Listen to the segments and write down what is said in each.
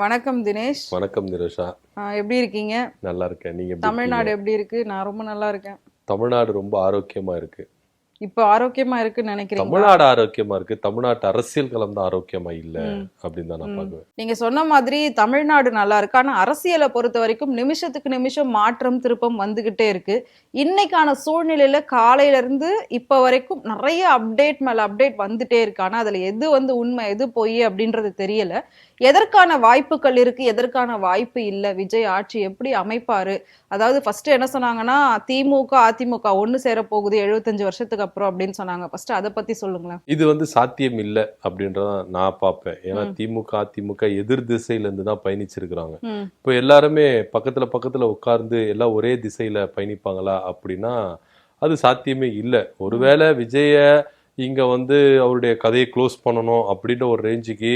வணக்கம் தினேஷ். வணக்கம் நிரோஷா. எப்படி இருக்கீங்க? நல்லா இருக்கேன். நீங்க எப்படி தமிழ்நாடு இருக்கீங்க? எப்படி இருக்கு? நான் ரொம்ப நல்லா இருக்கேன். தமிழ்நாடு ரொம்ப ஆரோக்கியமா இருக்கு. இப்போ ஆரோக்கியமா இருக்குன்னு நினைக்கிறீங்களா? தமிழ்நாடு ஆரோக்கியமா இருக்கு. தமிழ்நாட்டு அரசியல் களம் தான் ஆரோக்கியமா இல்ல அப்படின்னு தான் நான் பாக்குவேன். நீங்க சொன்ன மாதிரி தமிழ்நாடு நல்லா இருக்கு. ஆனா அரசியலை பொறுத்த வரைக்கும் நிமிஷத்துக்கு நிமிஷம் மாற்றம் திருப்பம் வந்துகிட்டே இருக்கு. இன்னைக்கான சூழ்நிலையில காலையில இருந்து இப்ப வரைக்கும் நிறைய அப்டேட் மேல அப்டேட் வந்துட்டே இருக்கு. ஆனா அதுல எது உண்மை எது பொய் அப்படின்றது தெரியல. எதற்கான வாய்ப்புகள் இருக்கு, எதற்கான வாய்ப்பு இல்ல, விஜய் ஆட்சி எப்படி அமைப்பாரு? அதாவது ஃபர்ஸ்ட் என்ன சொன்னாங்கன்னா திமுக அதிமுக ஒண்ணு சேர போகுது 75 வருஷத்துக்கு அப்புறம் அப்படின்னு சொன்னாங்க. ஃபர்ஸ்ட் அதை பத்தி சொல்லுங்களேன். இது சாத்தியம் இல்ல அப்படின்றதான் நான் பார்ப்பேன். ஏன்னா திமுக அதிமுக எதிர் திசையில இருந்து தான் பயணிச்சிருக்கிறாங்க. இப்போ எல்லாருமே பக்கத்துல பக்கத்துல உட்கார்ந்து எல்லாம் ஒரே திசையில பயணிப்பாங்களா அப்படின்னா அது சாத்தியமே இல்லை. ஒருவேளை விஜய இங்க அவருடைய கதையை க்ளோஸ் பண்ணணும் அப்படின்ற ஒரு ரேஞ்சுக்கு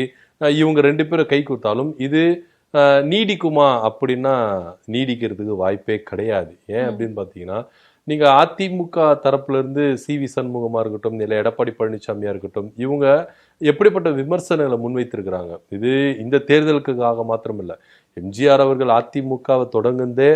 இவங்க ரெண்டு பேரும் கை கொடுத்தாலும் இது நீடிக்குமா அப்படின்னா நீடிக்கிறதுக்கு வாய்ப்பே கிடையாது. ஏன் அப்படின்னு பார்த்தீங்கன்னா நீங்க அதிமுக தரப்புல இருந்து சி.வி. சண்முகமா இருக்கட்டும், இல்லை எடப்பாடி பழனிசாமியா இருக்கட்டும், இவங்க எப்படிப்பட்ட விமர்சனங்களை முன்வைத்திருக்கிறாங்க. இது இந்த தேர்தலுக்காக மாத்திரம் இல்லை. எம்ஜிஆர் அவர்கள் அதிமுகவை தொடங்குந்தே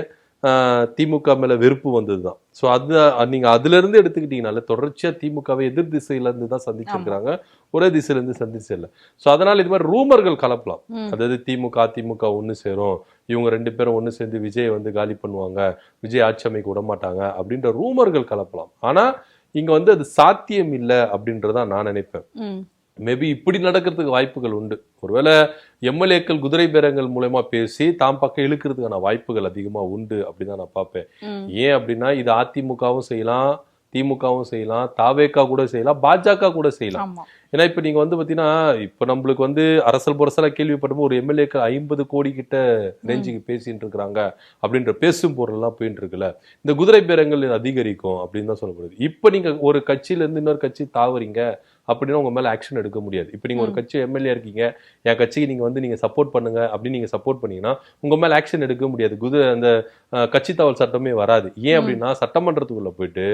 திமுக மேல வெறுப்பு வந்ததுதான். ஸோ அது நீங்க அதுல இருந்து எடுத்துக்கிட்டீங்கனால தொடர்ச்சியா திமுகவை எதிர் திசையில இருந்து தான் சந்திச்சிருக்கிறாங்க, ஒரே திசையில இருந்து சந்திச்சு இல்லை. ஸோ அதனால இது மாதிரி ரூமர்கள் கலப்பலாம். அதாவது திமுக அதிமுக ஒன்று சேரும், இவங்க ரெண்டு பேரும் ஒன்று சேர்ந்து விஜய் காலி பண்ணுவாங்க, விஜய் ஆட்சி அமைக்க விட மாட்டாங்க அப்படின்ற ரூமர்கள் கலப்பலாம். ஆனா இங்க அது சாத்தியம் இல்லை அப்படின்றதான் நான் நினைப்பேன். மேபி இப்படி நடக்கிறதுக்கு வாய்ப்புகள் உண்டு. ஒருவேளை எம்எல்ஏக்கள் குதிரை பேரங்கள் மூலமா பேசி தாம் பக்கம் இழுக்கிறதுக்கான வாய்ப்புகள் அதிகமா உண்டு அப்படின்னு நான் பார்ப்பேன். ஏன் அப்படின்னா இது அதிமுகவும் செய்யலாம், திமுகவும் செய்யலாம், தாவேக்கா கூட செய்யலாம், பாஜக கூட செய்யலாம். ஏன்னா இப்ப நீங்க பாத்தீங்கன்னா இப்ப நம்மளுக்கு அரசல் புரசலா கேள்விப்பட்டோம் ஒரு எம்எல்ஏக்கள் 50 கோடி கிட்ட ரேஞ்சுக்கு பேசிட்டு இருக்கிறாங்க அப்படின்ற பேசும் பொருள் எல்லாம் போயிட்டு இருக்குல்ல. இந்த குதிரை பேரங்கள் அதிகரிக்கும் அப்படின்னு தான் சொல்லப்படுது. இப்ப நீங்க ஒரு கட்சியில இருந்து இன்னொரு கட்சி தாவறீங்க அப்படின்னா உங்க மேல ஆக்ஷன் எடுக்க முடியாது. இப்ப நீங்க ஒரு கட்சி எம்எல்ஏ இருக்கீங்க, என் கட்சிக்கு நீங்க நீங்க சப்போர்ட் பண்ணுங்க அப்படின்னு நீங்க சப்போர்ட் பண்ணீங்கன்னா உங்க மேல ஆக்ஷன் எடுக்க முடியாது. அந்த கட்சி தாவல் சட்டமே வராது. ஏன் அப்படின்னா சட்டமன்றத்துக்குள்ள போயிட்டு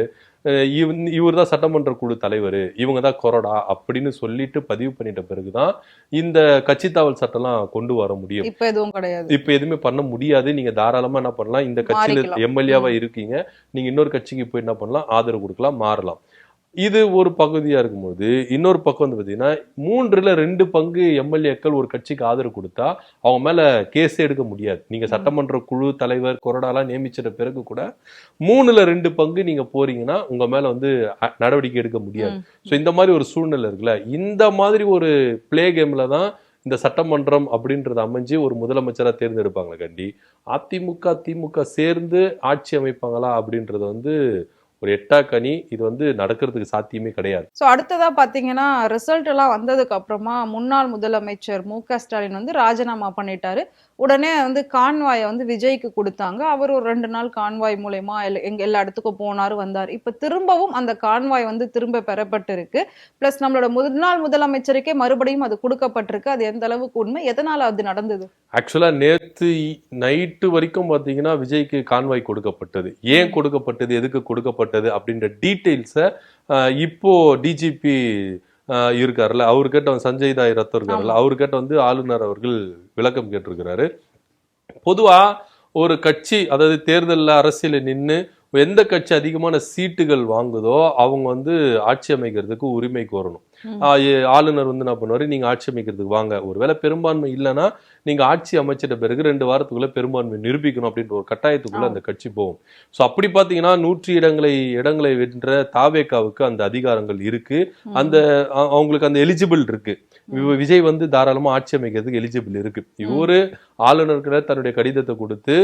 இவர் தான் சட்டமன்ற குழு தலைவர், இவங்க தான் கொறடா அப்படின்னு சொல்லிட்டு பதிவு பண்ணிட்ட பிறகுதான் இந்த கட்சி தாவல் சட்டம்லாம் கொண்டு வர முடியும். இப்ப எதுவும் கிடையாது. இப்ப எதுவுமே பண்ண முடியாது. நீங்க தாராளமா என்ன பண்ணலாம், இந்த கட்சியில எம்எல்ஏவா இருக்கீங்க, நீங்க இன்னொரு கட்சிக்கு போய் என்ன பண்ணலாம், ஆதரவு கொடுக்கலாம், மாறலாம். இது ஒரு பகுதியா இருக்கும்போது இன்னொரு பக்கம் பாத்தீங்கன்னா 3/2 பங்கு எம்எல்ஏக்கள் ஒரு கட்சிக்கு ஆதரவு கொடுத்தா அவங்க மேல கேஸே எடுக்க முடியாது. நீங்க சட்டமன்ற குழு தலைவர் கொறடாலாம் நியமிச்சிட்ட பிறகு கூட 3/2 பங்கு நீங்க போறீங்கன்னா உங்க மேல நடவடிக்கை எடுக்க முடியாது. ஸோ இந்த மாதிரி ஒரு சூழ்நிலை இருக்குல்ல, இந்த மாதிரி ஒரு பிளே கேம்ல தான் இந்த சட்டமன்றம் அப்படின்றது அமைஞ்சு ஒரு முதலமைச்சரா தேர்ந்தெடுப்பாங்களே கண்டி அதிமுக திமுக சேர்ந்து ஆட்சி அமைப்பாங்களா அப்படின்றது ஒரு எட்டாக்கணி. இது நடக்கிறதுக்கு சாத்தியமே கிடையாது. ஸோ அடுத்ததா பாத்தீங்கன்னா ரிசல்ட் எல்லாம் வந்ததுக்கு அப்புறமா முன்னாள் முதலமைச்சர் மு.க. ஸ்டாலின் ராஜினாமா பண்ணிட்டாரு. உடனே கான்வாயை விஜய்க்கு கொடுத்தாங்க. அவர் ஒரு 2 நாள் கான்வாய் மூலயமா எல்லா இடத்துக்கும் போனாரு வந்தார். இப்ப திரும்பவும் அந்த கான்வாய் திரும்ப பெறப்பட்டு இருக்கு. பிளஸ் நம்மளோட முன்னாள் முதலமைச்சருக்கே மறுபடியும் அது கொடுக்கப்பட்டிருக்கு. அது எந்த அளவுக்கு உண்மை, எதனால அது நடந்தது? ஆக்சுவலா நேத்து நைட்டு வரைக்கும் பாத்தீங்கன்னா விஜய்க்கு கான்வாய் கொடுக்கப்பட்டது. ஏன் கொடுக்கப்பட்டது, எதுக்கு கொடுக்கப்பட்டது அப்படின்ற டீட்டெயில்ஸை இப்போ டிஜிபி இருக்காருல்ல, அவர்கிட்ட சஞ்சய் தாய் ரத்தம் இருக்காருல்ல, அவர்கிட்ட ஆளுநர் அவர்கள் விளக்கம் கேட்டிருக்கிறாரு. பொதுவா ஒரு கட்சி அதாவது தேர்தலில் அரசியல நின்று எந்த கட்சி அதிகமான சீட்டுகள் வாங்குதோ அவங்க ஆட்சி அமைக்கிறதுக்கு உரிமை கோரணும். ஆளுநர் என்ன பண்ணுவாரு, நீங்க ஆட்சி அமைக்கிறதுக்கு வாங்க, ஒருவேளை பெரும்பான்மை இல்லைன்னா நீங்க ஆட்சி அமைச்சிட்ட பிறகு 2 வாரத்துக்குள்ள பெரும்பான்மை நிரூபிக்கணும் அப்படின்ற ஒரு கட்டாயத்துக்குள்ள அந்த கட்சி போகும். ஸோ அப்படி பாத்தீங்கன்னா 100 இடங்களை வென்ற தாவேக்காவுக்கு அந்த அதிகாரங்கள் இருக்கு, அவங்களுக்கு அந்த எலிஜிபிள் இருக்கு. விஜய் தாராளமா ஆட்சி அமைக்கிறதுக்கு எலிஜிபிள் இருக்கு. இவரு ஆளுநர்கிட்ட தன்னுடைய கடிதத்தை கொடுத்து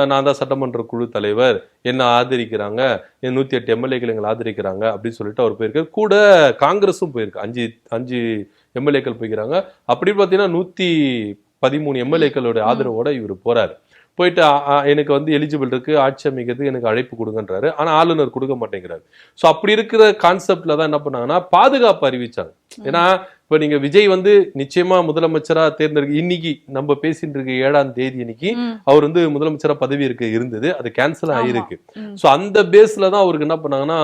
நான் தான் சட்டமன்ற குழு தலைவர், என்ன ஆதரிக்கிறாங்க, 108 எம்எல்ஏக்கள் எங்களை ஆதரிக்கிறாங்க அப்படின்னு சொல்லிட்டு அவர் போயிருக்காரு. கூட காங்கிரஸும் போயிருக்கு, 5 எம்எல்ஏக்கள் போய்க்கிறாங்க. அப்படி பார்த்தீங்கன்னா 113 எம்எல்ஏக்களோட ஆதரவோட இவர் போறாரு. போயிட்டு எனக்கு எலிஜிபிள் இருக்கு, ஆட்சி அமைக்கிறதுக்கு எனக்கு அழைப்பு கொடுங்கன்றாரு. ஆனா ஆளுநர் கொடுக்க மாட்டேங்கிறாரு. ஸோ அப்படி இருக்கிற கான்செப்ட்ல தான் என்ன பண்ணாங்கன்னா பாதுகாப்பு அறிவிச்சாங்க. ஏன்னா இப்ப நீங்க விஜய் வந்து நிச்சயமா முதலமைச்சரா இன்னைக்கு நம்ம பேசிட்டு இருக்க 7ஆம் தேதி இன்னைக்கு அவர் வந்து முதலமைச்சரா பதவி இருந்தது, அது கேன்சல் ஆயிருக்கு. சோ அந்த பேஸ்ல தான் அவருக்கு என்ன பண்ணாங்கன்னா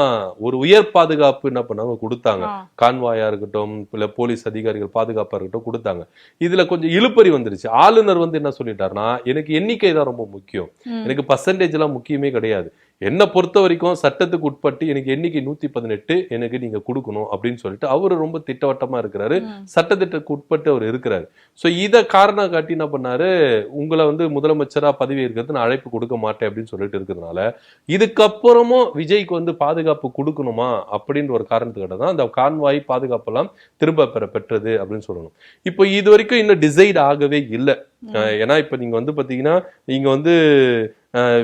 ஒரு உயர் பாதுகாப்பு என்ன பண்ணாங்க கொடுத்தாங்க. கான்வாயா இருக்கட்டும், இல்ல போலீஸ் அதிகாரிகள் பாதுகாப்பா இருக்கட்டும் கொடுத்தாங்க. இதுல கொஞ்சம் இழுப்பறி வந்துருச்சு. ஆளுநர் வந்து என்ன சொல்லிட்டாருன்னா, எனக்கு எண்ணிக்கை தான் ரொம்ப முக்கியம், எனக்கு பர்சன்டேஜ் எல்லாம் முக்கியமே கிடையாது, என்ன பொறுத்த வரைக்கும் சட்டத்துக்கு உட்பட்டு எனக்கு எண்ணிக்கை 118 எனக்கு நீங்க கொடுக்கணும் அப்படின்னு சொல்லிட்டு அவரு ரொம்ப திட்டவட்டமா இருக்கிறாரு, சட்டத்திட்டத்துக்கு உட்பட்டு அவர் இருக்கிறாரு. சோ இத காரணம் காட்டி என்ன பண்ணாரு, உங்களை வந்து முதலமைச்சரா பதவி இருக்கிறது நான் அழைப்பு கொடுக்க மாட்டேன் அப்படின்னு சொல்லிட்டு இருக்கிறதுனால இதுக்கப்புறமும் விஜய்க்கு வந்து பாதுகாப்பு கொடுக்கணுமா அப்படின்ற ஒரு காரணத்துக்கிட்ட தான் அந்த கான்வாய் பாதுகாப்பெல்லாம் திரும்ப பெற்றது அப்படின்னு சொல்லணும். இப்போ இது வரைக்கும் இன்னும் டிசைட் ஆகவே இல்லை. ஏன்னா இப்ப நீங்க வந்து பாத்தீங்கன்னா இங்க வந்து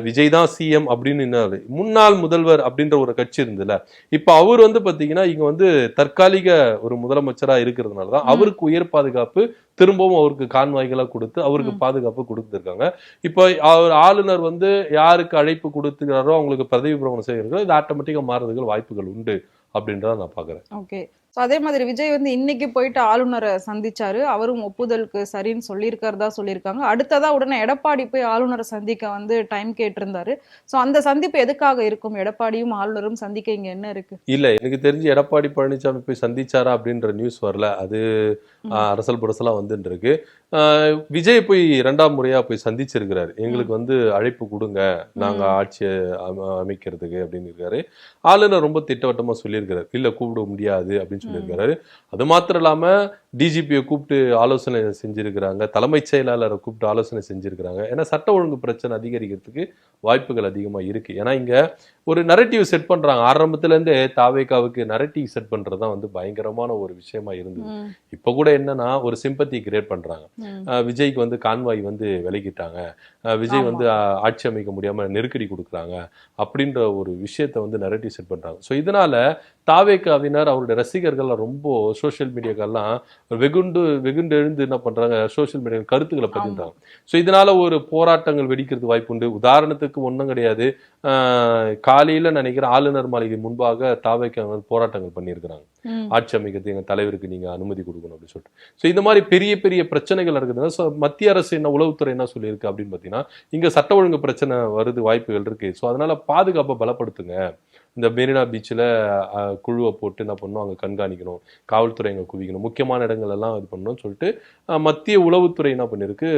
விஜய் தான் சிஎம் அப்படின்னு முன்னாள் முதல்வர் அப்படின்ற ஒரு கட்சி இருந்ததுல, இப்ப அவர் வந்து பாத்தீங்கன்னா இங்க வந்து தற்காலிக ஒரு முதலமைச்சரா இருக்கிறதுனாலதான் அவருக்கு உயர் பாதுகாப்பு திரும்பவும் அவருக்கு கான்வாய்களா கொடுத்து அவருக்கு பாதுகாப்பு கொடுத்துருக்காங்க. இப்போ அவர் ஆளுநர் வந்து யாருக்கு அழைப்பு கொடுத்துக்கிறாரோ அவங்களுக்கு பதவி பிரமாணம் செய்கிறாரோ இது ஆட்டோமேட்டிக்கா மாறுறதுக்கு வாய்ப்புகள் உண்டு அப்படின்றத நான் பாக்குறேன். ஓகே. அதே மாதிரி விஜய் வந்து இன்னைக்கு போயிட்டு ஆளுநரை சந்திச்சாரு, அவரும் ஒப்புதலுக்கு சரின்னு சொல்லியிருக்கிறதா சொல்லியிருக்காங்க. அடுத்ததா உடனே எடப்பாடி போய் ஆளுநரை சந்திக்க வந்து டைம் கேட்டிருந்தாரு. சோ அந்த சந்திப்பு எதுக்காக இருக்கும்? எடப்பாடியும் ஆளுநரும் சந்திக்க இங்க என்ன இருக்கு? இல்ல, எனக்கு தெரிஞ்சு எடப்பாடி பழனிசாமி போய் சந்திச்சாரா அப்படின்ற நியூஸ் வரல. அது அரசல் புரசலா வந்துட்டு இருக்கு. விஜய் போய் 2ஆம் முறையா போய் சந்திச்சிருக்கிறாரு. எங்களுக்கு வந்து அழைப்பு கொடுங்க, நாங்க ஆட்சியை அமைக்கிறதுக்கு அப்படின்னு இருக்காரு. ஆளுநர் ரொம்ப திட்டவட்டமா சொல்லியிருக்கிறாரு, இல்ல கூப்பிட முடியாது அப்படின்னு சொல்லியிருக்கிறாரு. அது மாத்திரம் இல்லாம டிஜிபியை கூப்பிட்டு ஆலோசனை செஞ்சிருக்கிறாங்க, தலைமைச் செயலாளரை கூப்பிட்டு ஆலோசனை செஞ்சிருக்கிறாங்க. ஏன்னா சட்ட ஒழுங்கு பிரச்சனை அதிகரிக்கிறதுக்கு வாய்ப்புகள் அதிகமா இருக்கு. ஏன்னா இங்க ஒரு நரேட்டிவ் செட் பண்றாங்க. ஆரம்பத்துல இருந்தே தாவேகாவுக்கு நரேட்டிவ் செட் பண்றதுதான் வந்து பயங்கரமான ஒரு விஷயமா இருந்தது. இப்ப கூட என்னன்னா ஒரு சிம்பத்தி கிரியேட் பண்றாங்க. விஜய்க்கு வந்து கான்வாய் வந்து விலகிட்டாங்க, விஜய் வந்து ஆட்சி அமைக்க முடியாம நெருக்கடி கொடுக்குறாங்க அப்படின்ற ஒரு விஷயத்த வந்து நரேட்டிவ் செட் பண்றாங்க. ஸோ இதனால தாவேகாவினர் அவருடைய ரசிகர்கள் ரொம்ப சோசியல் மீடியாக்கெல்லாம் வெகுண்டு எழுந்து என்ன பண்றாங்க, சோசியல் மீடியா கருத்துக்களை பதின்றாங்க. ஸோ இதனால ஒரு போராட்டங்கள் வெடிக்கிறது வாய்ப்பு உண்டு. உதாரணத்துக்கு ஒன்றும் கிடையாது, காலையில நினைக்கிறேன் ஆளுநர் மாளிகை முன்பாக தாவேகாவினர் போராட்டங்கள் பண்ணியிருக்கிறாங்க, ஆட்சி அமைக்கிறது எங்க தலைவருக்கு நீங்க அனுமதி கொடுக்கணும் அப்படின்னு சொல்லிட்டு. ஸோ இந்த மாதிரி பெரிய பெரிய பிரச்சனைகள் நடக்குதுன்னா மத்திய அரசு என்ன, உளவுத்துறை என்ன சொல்லியிருக்கு அப்படின்னு பார்த்தீங்கன்னா இங்க சட்ட ஒழுங்கு பிரச்சனை வருது வாய்ப்புகள் இருக்கு. ஸோ அதனால பாதுகாப்பை பலப்படுத்துங்க, இந்த மெரினா பீச்சில் குழுவை போட்டு என்ன பண்ணணும், அங்கே கண்காணிக்கணும், காவல்துறை அங்கே குவிக்கணும், முக்கியமான இடங்கள் எல்லாம் இது பண்ணணும்னு சொல்லிட்டு மத்திய உளவுத்துறை என்ன பண்ணிருக்கு,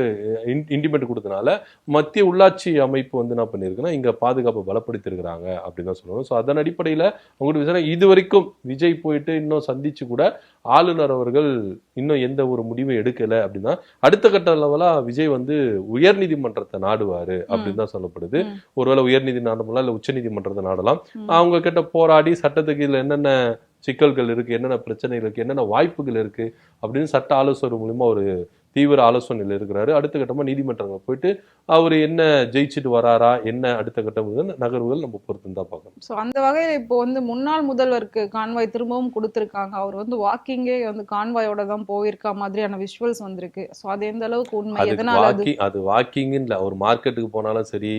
இன்டிமேட் கொடுத்தனால மத்திய உள்ளாட்சி அமைப்பு வந்து என்ன பண்ணிருக்குன்னா இங்க பாதுகாப்பை பலப்படுத்திருக்கிறாங்க அப்படின்னு தான் சொல்லணும். ஸோ அதன் அடிப்படையில் உங்களுடைய இது வரைக்கும் விஜய் போயிட்டு இன்னும் சந்திச்சு கூட ஆளுநர் அவர்கள் இன்னும் எந்த ஒரு முடிவும் எடுக்கல அப்படின்னா அடுத்த கட்ட லெவலா விஜய் வந்து உயர் நீதிமன்றத்தை நாடுவாரு அப்படின்னு தான் சொல்லப்படுது. ஒருவேளை உயர் நீதி நாடலாம், இல்ல உச்ச நீதிமன்றத்தை நாடலாம். அவங்க கிட்ட போராடி சட்டத்துக்கு இதுல என்னென்ன சிக்கல்கள் இருக்கு, என்னென்ன பிரச்சனைகள் இருக்கு, என்னென்ன வாய்ப்புகள் இருக்கு அப்படின்னு சட்ட ஆலோசகர் மூலமா ஒரு தீவிர ஆலோசனையில் இருக்கிறாரு. அடுத்த கட்டமா நீதிமன்றங்கள் போயிட்டு அவர் என்ன ஜெயிச்சுட்டு வராரா, என்ன அடுத்த கட்டம் நகர்வுகள் நம்ம பொறுத்து தான் பார்க்கணும். ஸோ அந்த வகையில் இப்போ வந்து முன்னாள் முதல்வருக்கு கான்வாய் திரும்பவும் கொடுத்துருக்காங்க. அவர் வந்து வாக்கிங்கே வந்து கான்வாயோட தான் போயிருக்கா மாதிரியான விஷுவல்ஸ் வந்திருக்கு. ஸோ அது எந்த அளவுக்கு உண்மை? எதனால அது வாக்கிங் இல்ல, ஒரு மார்க்கெட்டுக்கு போனாலும் சரி,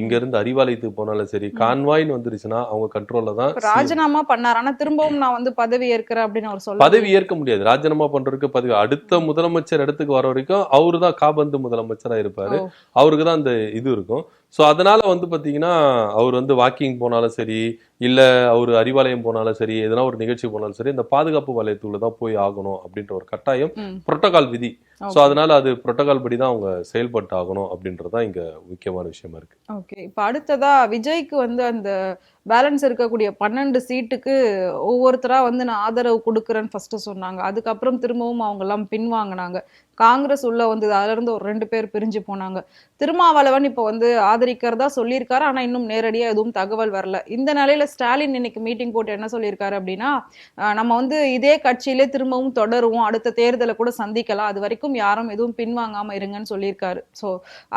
இங்க இருந்து அறிவாலயத்துக்கு போனாலும் சரி, கான்வாய்னு வந்துருச்சுன்னா அவங்க கண்ட்ரோல்ல தான். ராஜினாமா பண்ணார், ஆனா திரும்பவும் நான் வந்து பதவி ஏற்கிறேன் அப்படின்னு அவர் சொல்ல. பதவி ஏற்க முடியாது, ராஜினாமா பண்றதுக்கு பதவி அடுத்த முதலமைச்சர் இடத்துக்கு வர வரைக்கும் அவரு தான் காபந்து முதலமைச்சரா இருப்பாரு, அவருக்கு தான் அந்த இது இருக்கும். ஸோ அதனால வந்து பாத்தீங்கன்னா அவர் வந்து வாக்கிங் போனாலும் சரி, இல்ல அவர் அறிவாலயம் போனாலும் சரி, எதனா ஒரு நிகழ்ச்சி போனாலும் சரி, இந்த பாதுகாப்பு வலயத்துக்குள்ள தான் போய் ஆகணும் அப்படின்ற ஒரு கட்டாயம் புரோட்டோகால் விதி. ஸோ அதனால அது புரோட்டோகால் படி தான் அவங்க செயல்பட்டு ஆகணும் அப்படின்றதான் இங்க முக்கியமான விஷயமா இருக்கு. ஓகே. இப்ப அடுத்ததா விஜய்க்கு வந்து அந்த பேலன்ஸ் இருக்கக்கூடிய 12 சீட்டுக்கு ஒவ்வொருத்தரா வந்து நான் ஆதரவு கொடுக்குறேன்னு ஃபர்ஸ்ட் சொன்னாங்க. அதுக்கப்புறம் திரும்பவும் அவங்க எல்லாம் பின்வாங்கினாங்க. காங்கிரஸ் உள்ள வந்து அதுல இருந்து ஒரு 2 பேர் பிரிஞ்சு போனாங்க. திருமாவளவன் இப்ப வந்து ஆதரிக்கிறதா சொல்லியிருக்காரு, ஆனா இன்னும் நேரடியா எதுவும் தகவல் வரல. இந்த நிலையில ஸ்டாலின் இன்னைக்கு மீட்டிங் போட்டு என்ன சொல்லியிருக்காரு அப்படின்னா, நம்ம வந்து இதே கட்சியிலே திரும்பவும் தொடருவோம், அடுத்த தேர்தலை கூட சந்திக்கலாம், அது வரைக்கும் யாரும் எதுவும் பின்வாங்காம இருங்கன்னு சொல்லியிருக்காரு. ஸோ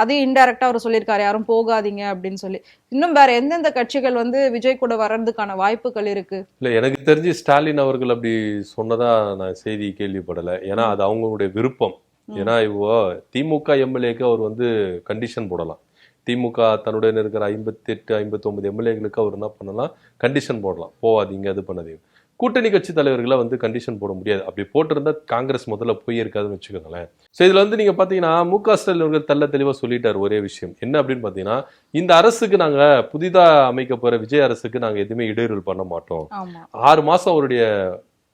அதையும் இன்டைரக்டா அவர் சொல்லியிருக்காரு, யாரும் போகாதீங்க அப்படின்னு சொல்லி. இன்னும் வேற எந்தெந்த கட்சிகள் வந்து விஜய் கூட வர்றதுக்கான வாய்ப்புகள் இருக்கு? இல்ல, எனக்கு தெரிஞ்சு ஸ்டாலின் அவர்கள் அப்படி சொன்னதா நான் செய்தி கேள்விப்படல. ஏன்னா அது அவங்களுடைய விருப்பம். ஏன்னா இப்போ திமுக எம்எல்ஏக்கு அவர் வந்து கண்டிஷன் போடலாம். திமுக தன்னுடன் இருக்கிற 58 59 எம்எல்ஏகளுக்கு அவர் என்ன பண்ணலாம், கண்டிஷன் போடலாம், போவாதீங்க அது பண்ணாதீங்க. கூட்டணி கட்சி தலைவர்களை வந்து கண்டிஷன் போட முடியாது. அப்படி போட்டிருந்தா காங்கிரஸ் முதல்ல போயிருக்காதுன்னு வச்சுக்கோங்களேன். ஸோ இதுல வந்து நீங்க பாத்தீங்கன்னா மு.க.ஸ்டாலின் அவர்கள் தெள்ள தெளிவா சொல்லிட்டார் ஒரே விஷயம் என்ன அப்படின்னு பாத்தீங்கன்னா, இந்த அரசுக்கு நாங்க புதிதா அமைக்க போற விஜய் அரசுக்கு நாங்க எதுவுமே இடையூறு பண்ண மாட்டோம். 6 மாசம் அவருடைய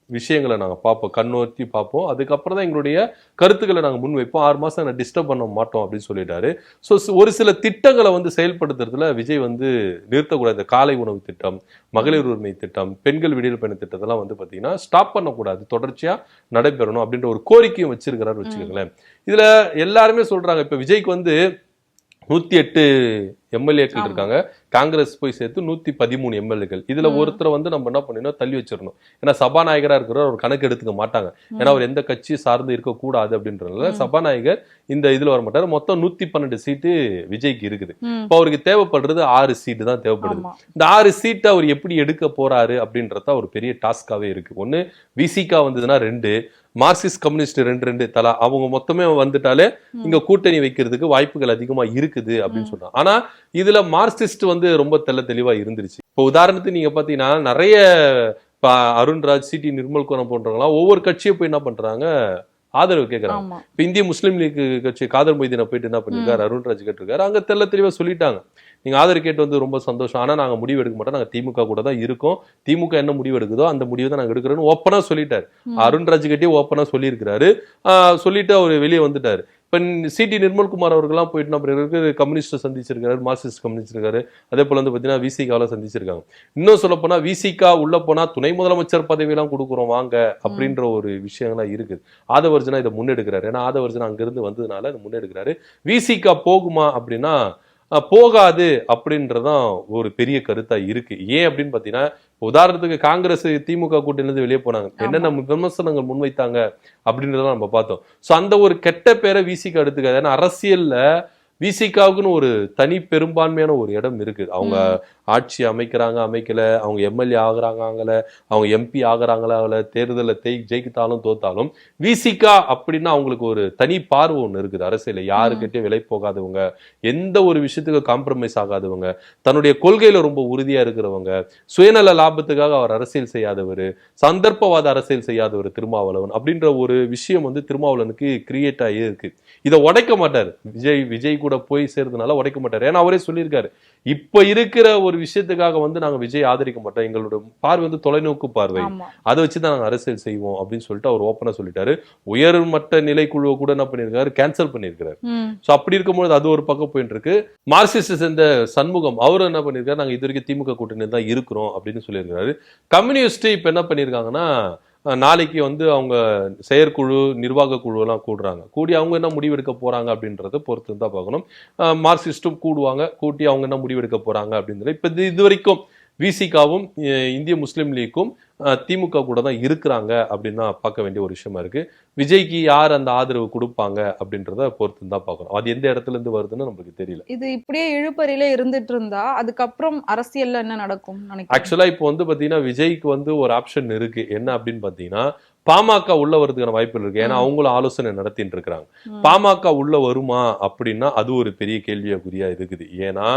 விஷயங்களை நாங்க பார்ப்போம், கண்ணோக்கி பார்ப்போம். அதுக்கப்புறம் தான் எங்களுடைய கருத்துக்களை நாங்க முன்வைப்போம். 6 மாசம் நாங்க டிஸ்டர்ப் பண்ண மாட்டோம் அப்படின்னு சொல்லிட்டாரு. ஸோ ஒரு சில திட்டங்களை வந்து செயல்படுத்துறதுல விஜய் வந்து நிறுத்தக்கூடாது. இந்த காலை உணவு திட்டம், மகளிர் உரிமை திட்டம், பெண்கள் விடியல் பயண திட்டத்தெல்லாம் வந்து பாத்தீங்கன்னா ஸ்டாப் பண்ணக்கூடாது, தொடர்ச்சியா நடைபெறணும் அப்படின்ற ஒரு கோரிக்கையும் வச்சிருக்கிறாரு வச்சுக்கோங்களேன். இதுல எல்லாருமே சொல்றாங்க, இப்ப விஜய்க்கு வந்து 108 எம்எல்ஏக்கள் இருக்காங்க, காங்கிரஸ் போய் சேர்த்து 113 எம்எல்ஏக்கள். இதுல ஒருத்தரை வந்து நம்ம என்ன பண்ணிடணும், தள்ளி வச்சிடணும். ஏன்னா சபாநாயகரா இருக்கிற ஒரு கணக்கு எடுத்துக்க மாட்டாங்க. ஏன்னா அவர் எந்த கட்சியை சார்ந்து இருக்கக்கூடாது அப்படின்றதுனால சபாநாயகர் இந்த இதுல வர மாட்டாரு. மொத்தம் 112 சீட்டு விஜய்க்கு இருக்குது. இப்போ அவருக்கு தேவைப்படுறது 6 சீட்டு தான் தேவைப்படுது. இந்த 6 சீட்டை அவர் எப்படி எடுக்க போறாரு அப்படின்றத ஒரு பெரிய டாஸ்காவே இருக்கு. ஒண்ணு விசிகா வந்ததுன்னா 2, மார்க்சிஸ்ட் கம்யூனிஸ்ட் 2 தலா, அவங்க மொத்தமே வந்துட்டாலே இங்க கூட்டணி வைக்கிறதுக்கு வாய்ப்புகள் அதிகமா இருக்குது அப்படின்னு சொன்னாங்க. ஆனா இதுல மார்க்சிஸ்ட் வந்து ரொம்ப தெளிவா இருந்துருச்சு. இப்போ உதாரணத்துக்கு நீங்க பாத்தீங்கன்னா நிறைய அருண்ராஜ், சி.டி. நிர்மல்குமார் போன்றவங்களாம் ஒவ்வொரு கட்சியை போய் என்ன பண்றாங்க, ஆதரவு கேட்கறாங்க. இப்ப இந்திய முஸ்லீம் லீக் கட்சி காதர் மொய்தீனை போயிட்டு என்ன பண்ணிருக்காரு, அருண்ராஜ் கேட்டிருக்காரு. அங்க தெளிவா சொல்லிட்டாங்க, நீங்க ஆதரவு கேட்டு வந்து ரொம்ப சந்தோஷம், ஆனா நாங்க முடிவு எடுக்க மாட்டோம், நாங்க திமுக கூட தான் இருக்கோம், திமுக என்ன முடிவு எடுக்குதோ அந்த முடிவு தான் நாங்க எடுக்கிறோம்னு ஓப்பனா சொல்லிட்டாரு. அருண்ராஜ் கிட்டே ஓப்பனா சொல்லியிருக்கிறாரு. சொல்லிட்டு அவர் வெளியே வந்துட்டாரு. இப்ப சி.டி. நிர்மல்குமார் அவர்கள்லாம் போயிட்டு நம்ம கம்யூனிஸ்ட் சந்திச்சிருக்காரு, மார்க்சிஸ்ட் கம்யூனிஸ்ட் இருக்காரு. அதே போல வந்து பாத்தீங்கன்னா விசிகால சந்திச்சிருக்காங்க. இன்னும் சொல்ல போனா விசிகா உள்ள போனா துணை முதலமைச்சர் பதவியெல்லாம் கொடுக்குறோம் வாங்க அப்படின்ற ஒரு விஷயங்கள்லாம் இருக்குது. ஆதவர்ஜனா இதை முன்னெடுக்கிறாரு. ஏன்னா ஆதவர்ஜனா அங்கிருந்து வந்ததுனால இதை முன்னெடுக்கிறாரு. விசிகா போகுமா அப்படின்னா போகாது அப்படின்றதான் ஒரு பெரிய கருத்தா இருக்கு. ஏன் அப்படின்னு பாத்தீங்கன்னா, உதாரணத்துக்கு காங்கிரஸ் திமுக கூட்டணியிலிருந்து வெளியே போனாங்க, என்னென்ன விமர்சனங்கள் முன்வைத்தாங்க அப்படின்றத நம்ம பார்த்தோம். சோ அந்த ஒரு கெட்ட பேரை விசிகா எடுத்துக்காது. ஏன்னா அரசியல்ல விசிகாவுக்குன்னு ஒரு தனி பெரும்பான்மையான ஒரு இடம் இருக்குது. அவங்க ஆட்சி அமைக்கிறாங்க, அமைக்கல, அவங்க எம்எல்ஏ ஆகுறாங்க ஆகல, அவங்க எம்பி ஆகுறாங்களா ஆகல, தேர்தலில் ஜெயித்தாலும் தோத்தாலும் விசிகா அப்படின்னா அவங்களுக்கு ஒரு தனி பார்வை ஒண்ணு இருக்குது. அரசியல யாருக்கிட்டே விலை போகாதவங்க, எந்த ஒரு விஷயத்துக்கு காம்ப்ரமைஸ் ஆகாதவங்க, தன்னுடைய கொள்கையில ரொம்ப உறுதியா இருக்கிறவங்க, சுயநல லாபத்துக்காக அவர் அரசியல் செய்யாதவர், சந்தர்ப்பவாத அரசியல் செய்யாதவர் திருமாவளவன் அப்படின்ற ஒரு விஷயம் வந்து திருமாவளவனுக்கு கிரியேட் ஆகி இருக்கு. இதை உடைக்க மாட்டார் விஜய் கூட போய் சேர்றதுனால உடைக்க மாட்டார். ஏன்னா அவரே சொல்லியிருக்காரு, இப்ப இருக்கிற ஒரு விஷயத்துக்காக வந்து நாங்க விஜய் ஆதரிக்க மாட்டோம், எங்களோட பார்வை வந்து தொலைநோக்கு பார்வை, அதை வச்சுதான் நாங்க அரசியல் செய்வோம் அப்படின்னு சொல்லிட்டு அவர் ஓப்பனா சொல்லிட்டாரு. உயர்மட்ட நிலைக்குழுவை கூட என்ன பண்ணிருக்காரு, கேன்சல் பண்ணிருக்காரு. சோ அப்படி இருக்கும்போது அது ஒரு பக்கம் போயிட்டு இருக்கு. மார்க்சிஸ்ட் சேர்ந்த சண்முகம் அவரும் என்ன பண்ணிருக்காரு, நாங்க இது வரைக்கும் திமுக கூட்டணி தான் இருக்கிறோம் அப்படின்னு சொல்லியிருக்காரு. கம்யூனிஸ்ட் இப்ப என்ன பண்ணிருக்காங்கன்னா, நாளைக்கு வந்து அவங்க செயற்குழு நிர்வாக குழு எல்லாம் கூடுறாங்க. கூடி அவங்க என்ன முடிவெடுக்க போறாங்க அப்படின்றத பொறுத்து தான் பார்க்கணும். மார்க்சிஸ்டும் கூடுவாங்க, கூட்டி அவங்க என்ன முடிவெடுக்க போறாங்க அப்படின்றது. இப்ப இது வரைக்கும் விசிகாவும் இந்திய முஸ்லீம் லீக்கும் திமுக கூட தான் இருக்கிறாங்க அப்படின்னு தான் பார்க்க வேண்டிய ஒரு விஷயமா இருக்கு. விஜய்க்கு யார் அந்த ஆதரவு கொடுப்பாங்க அப்படின்றத பொறுத்து தான் பார்க்கணும். அது எந்த இடத்துல இருந்து வருதுன்னு நமக்கு தெரியல. இது இப்படியே இழுபறியில இருந்துட்டு இருந்தா அதுக்கப்புறம் அரசியல்ல என்ன நடக்கும்? ஆக்சுவலா இப்போ வந்து பாத்தீங்கன்னா விஜய்க்கு வந்து ஒரு ஆப்ஷன் இருக்கு. என்ன அப்படின்னு பாத்தீங்கன்னா, பாமக உள்ள வரதுக்கான வாய்ப்புகள் இருக்கு. ஏன்னா அவங்களும் ஆலோசனை நடத்திட்டு இருக்கிறாங்க. பாமக உள்ள வருமா அப்படின்னா அது ஒரு பெரிய கேள்விக்குறியா இருக்குது. ஏன்னா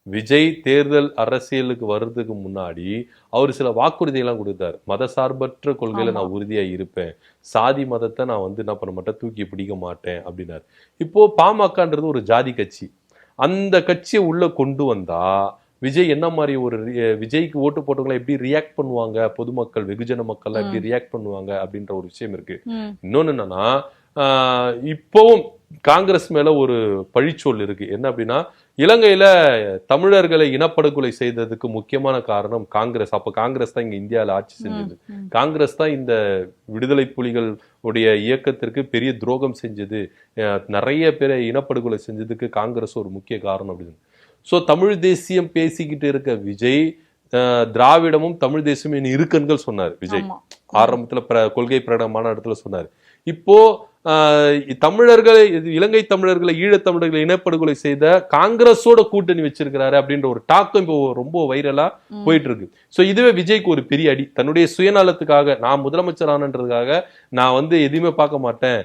விஜய் தேர்தல் அரசியலுக்கு வர்றதுக்கு முன்னாடி அவர் சில வாக்குறுதியெல்லாம் கொடுத்தாரு. மத சார்பற்ற கொள்கையில நான் உறுதியா இருப்பேன், சாதி மதத்தை நான் வந்து என்ன பண்ண மாட்டேன், தூக்கி பிடிக்க மாட்டேன் அப்படின்னாரு. இப்போ பாமகன்றது ஒரு ஜாதி கட்சி. அந்த கட்சியை உள்ள கொண்டு வந்தா விஜய் என்ன மாதிரி ஒரு விஜய்க்கு ஓட்டு போட்டவங்களை எப்படி ரியாக்ட் பண்ணுவாங்க, பொதுமக்கள் வெகுஜன மக்கள் எப்படி ரியாக்ட் பண்ணுவாங்க அப்படின்ற ஒரு விஷயம் இருக்கு. இன்னொன்னு என்னன்னா, இப்பவும் காங்கிரஸ் மேல ஒரு பழிச்சொல் இருக்கு. என்ன அப்படின்னா, இலங்கையில தமிழர்களை இனப்படுகொலை செய்ததுக்கு முக்கியமான காரணம் காங்கிரஸ். அப்ப காங்கிரஸ் தான் இங்க இந்தியாவில் ஆட்சி செஞ்சது. காங்கிரஸ் தான் இந்த விடுதலை புலிகள் உடைய இயக்கத்திற்கு பெரிய துரோகம் செஞ்சது, நிறைய பேரை இனப்படுகொலை செஞ்சதுக்கு காங்கிரஸ் ஒரு முக்கிய காரணம் அப்படின்னு. சோ தமிழ் தேசியம் பேசிக்கிட்டு இருக்க விஜய் திராவிடமும் தமிழ் தேசியம் இருக்கன்கள் சொன்னார். விஜய் ஆரம்பத்துல கொள்கை பிரகடனமான இடத்துல சொன்னார். இப்போ தமிழர்களை, இலங்கை தமிழர்களை, ஈழத் தமிழர்களை இனப்படுகொலை செய்த காங்கிரஸோட கூட்டணி வச்சிருக்கிறாரு அப்படின்ற ஒரு டாக்கம் இப்போ ரொம்ப வைரலா போயிட்டு இருக்கு. சோ இதுவே விஜய்க்கு ஒரு பெரிய அடி. தன்னுடைய சுயநலத்துக்காக, நான் முதலமைச்சர் ஆனன்றதுக்காக நான் வந்து எதுவுமே பார்க்க மாட்டேன்,